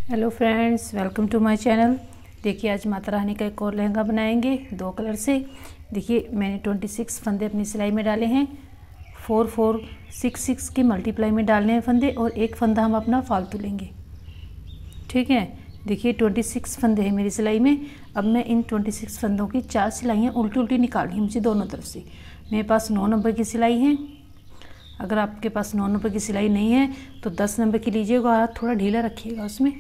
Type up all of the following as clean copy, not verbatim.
Hello friends, welcome to my channel. देखिए, आज माता रानी का एक और लहंगा बनाएंगे 2 कलर से। देखिए, मैंने 26 फंदे अपनी सिलाई में डाले हैं। 4 4 6 6 के मल्टीप्लाई में डालने हैं फंदे, और एक फंदा हम अपना फालतू लेंगे। ठीक है, देखिए 26 फंदे हैं मेरी सिलाई में। अब मैं इन 26 फंदों की 4 सिलाइयाँ उल्टी उल्टी निकालनी है मुझे दोनों तरफ से। मेरे पास 9 नंबर की सिलाई है। अगर आपके पास 9 नंबर की सिलाई नहीं है तो 10 नंबर की लीजिएगा, हाथ थोड़ा ढीला रखिएगा उसमें।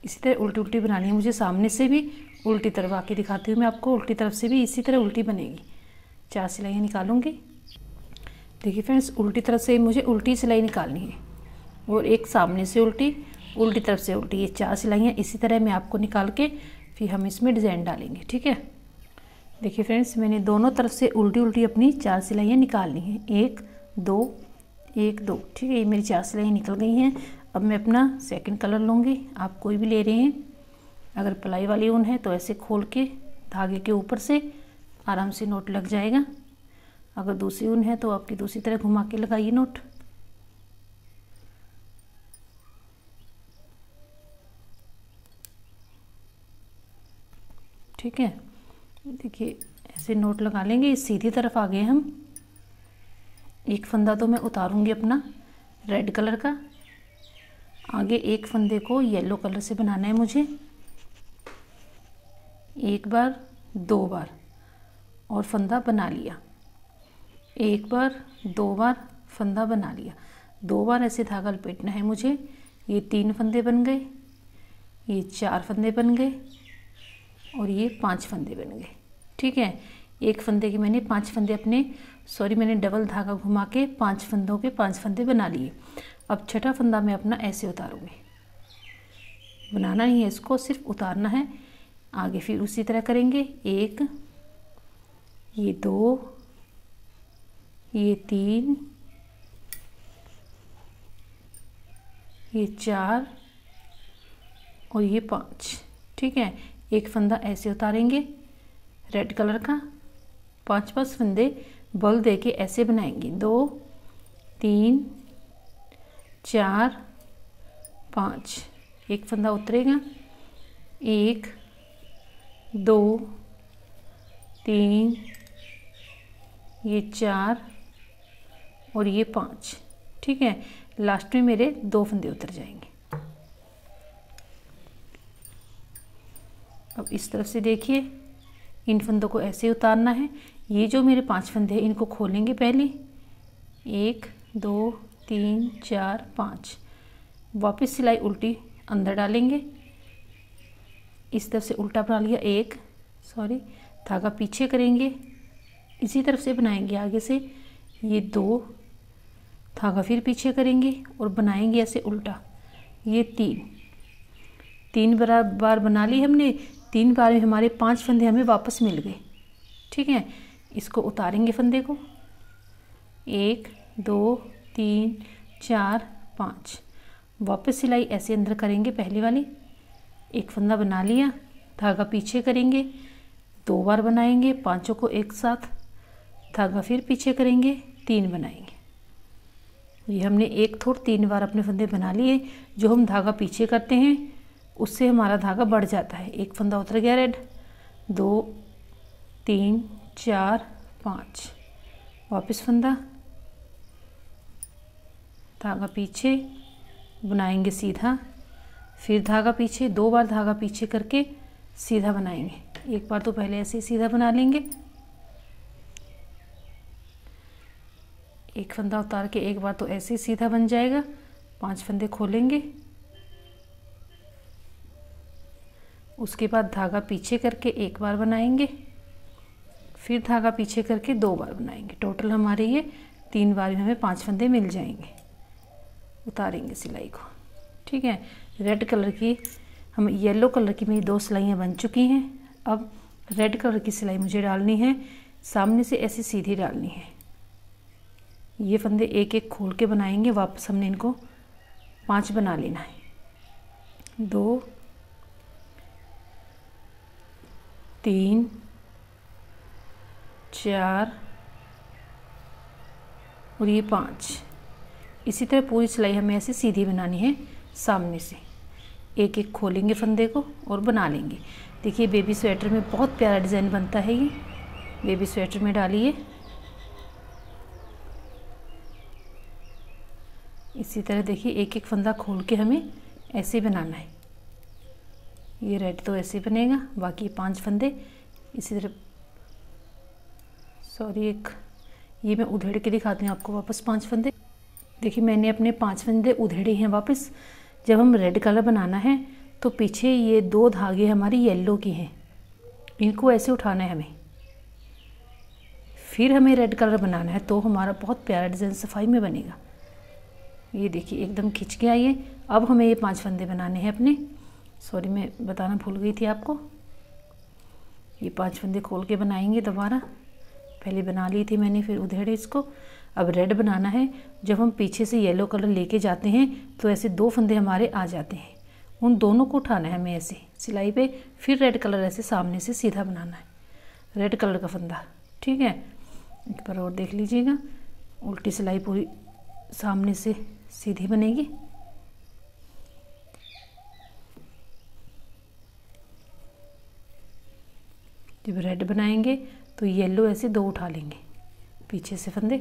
इसी तरह उल्टी उल्टी बनानी है मुझे, सामने से भी उल्टी तरफ आके दिखाती हूँ मैं आपको। उल्टी तरफ से भी इसी तरह उल्टी बनेगी। 4 सिलाइयाँ निकालूंगी। देखिए फ्रेंड्स, उल्टी तरफ से मुझे उल्टी सिलाई निकालनी है, और एक सामने से उल्टी, उल्टी तरफ से उल्टी। ये 4 सिलाइयाँ इसी तरह मैं आपको निकाल के फिर हम इसमें डिज़ाइन डालेंगे। ठीक है, देखिए फ्रेंड्स, मैंने दोनों तरफ से उल्टी उल्टी अपनी 4 सिलाइयाँ निकालनी हैं। 1 2 1 2। ठीक है, ये मेरी 4 सिलाइयाँ निकल गई हैं। अब मैं अपना सेकंड कलर लूँगी। आप कोई भी ले रहे हैं। अगर प्लाई वाली ऊन है तो ऐसे खोल के धागे के ऊपर से आराम से नोट लग जाएगा। अगर दूसरी ऊन है तो आपकी दूसरी तरह घुमा के लगाइए नोट। ठीक है, देखिए ऐसे नोट लगा लेंगे। इस सीधी तरफ आ गए हम। एक फंदा तो मैं उतारूंगी अपना रेड कलर का। आगे एक फंदे को येलो कलर से बनाना है मुझे। एक बार, 2 बार, और फंदा बना लिया। एक बार, 2 बार, फंदा बना लिया। 2 बार ऐसे धागा लपेटना है मुझे। ये 3 फंदे बन गए, ये 4 फंदे बन गए, और ये 5 फंदे बन गए। ठीक है, एक फंदे के मैंने 5 फंदे मैंने डबल धागा घुमा के 5 फंदों के 5 फंदे बना लिए। अब छठा फंदा मैं अपना ऐसे उतारूंगी। बनाना नहीं है इसको, सिर्फ उतारना है। आगे फिर उसी तरह करेंगे। 1, ये 2, ये 3, ये 4, और ये 5। ठीक है, एक फंदा ऐसे उतारेंगे रेड कलर का। 5 फंदे बल दे के ऐसे बनाएंगे। 2 3 4 5। एक फंदा उतरेगा। 1 2 3, ये 4, और ये 5। ठीक है, लास्ट में मेरे 2 फंदे उतर जाएंगे। अब इस तरफ से देखिए, इन फंदों को ऐसे उतारना है। ये जो मेरे 5 फंदे हैं इनको खोलेंगे पहले। 1 2 3 4 5। वापस सिलाई उल्टी अंदर डालेंगे। इस तरफ से उल्टा बना लिया। धागा पीछे करेंगे। इसी तरफ से बनाएंगे आगे से। ये 2 धागा फिर पीछे करेंगे और बनाएंगे ऐसे उल्टा। ये 3 बार बना ली हमने। 3 बार में हमारे 5 फंदे हमें वापस मिल गए। ठीक है, इसको उतारेंगे फंदे को। 1 2 3 4 5। वापस सिलाई ऐसे अंदर करेंगे पहले वाली। एक फंदा बना लिया, धागा पीछे करेंगे, 2 बार बनाएंगे 5 को एक साथ, धागा फिर पीछे करेंगे, 3 बनाएंगे। ये हमने एक थोड़ 3 बार अपने फंदे बना लिए। जो हम धागा पीछे करते हैं उससे हमारा धागा बढ़ जाता है। एक फंदा उतर गया रेड। 2 3 4 5। वापस फंदा, धागा पीछे, बनाएंगे सीधा, फिर धागा पीछे। 2 बार धागा पीछे करके सीधा बनाएंगे। एक बार तो पहले ऐसे सीधा बना लेंगे। एक फंदा उतार के एक बार तो ऐसे सीधा बन जाएगा। 5 फंदे खोलेंगे। उसके बाद धागा पीछे करके एक बार बनाएंगे, फिर धागा पीछे करके 2 बार बनाएंगे। टोटल हमारे ये 3 बार में हमें 5 फंदे मिल जाएंगे। उतारेंगे सिलाई को। ठीक है, रेड कलर की येलो कलर की मेरी 2 सिलाइयाँ बन चुकी हैं। अब रेड कलर की सिलाई मुझे डालनी है। सामने से ऐसे सीधी डालनी है। ये फंदे एक एक खोल के बनाएंगे। वापस हमने इनको 5 बना लेना है। 2 3 4, और ये 5। इसी तरह पूरी सिलाई हमें ऐसे सीधी बनानी है। सामने से एक एक खोलेंगे फंदे को और बना लेंगे। देखिए बेबी स्वेटर में बहुत प्यारा डिज़ाइन बनता है। ये बेबी स्वेटर में डालिए। इसी तरह देखिए एक एक फंदा खोल के हमें ऐसे बनाना है। ये रेड तो ऐसे बनेगा, बाकी 5 फंदे इसी तरह। सॉरी, एक ये मैं उधेड़ के दिखाती हूँ आपको वापस 5 फंदे। देखिए मैंने अपने 5 फंदे उधेड़े हैं वापस। जब हम रेड कलर बनाना है तो पीछे ये 2 धागे हमारी येलो की हैं, इनको ऐसे उठाना है हमें। फिर हमें रेड कलर बनाना है तो हमारा बहुत प्यारा डिज़ाइन सफाई में बनेगा। ये देखिए एकदम खिंच के आई है। अब हमें ये 5 फंदे बनाने हैं अपने। सॉरी, मैं बताना भूल गई थी आपको। ये 5 फंदे खोल के बनाएंगे दोबारा। पहले बना ली थी मैंने, फिर उधेड़े इसको। अब रेड बनाना है। जब हम पीछे से येलो कलर लेके जाते हैं तो ऐसे 2 फंदे हमारे आ जाते हैं, उन दोनों को उठाना है हमें ऐसे सिलाई पे। फिर रेड कलर ऐसे सामने से सीधा बनाना है, रेड कलर का फंदा। ठीक है, एक बार और देख लीजिएगा। उल्टी सिलाई पूरी सामने से सीधी बनेगी। जब रेड बनाएंगे तो येलो ऐसे 2 उठा लेंगे पीछे से फंदे।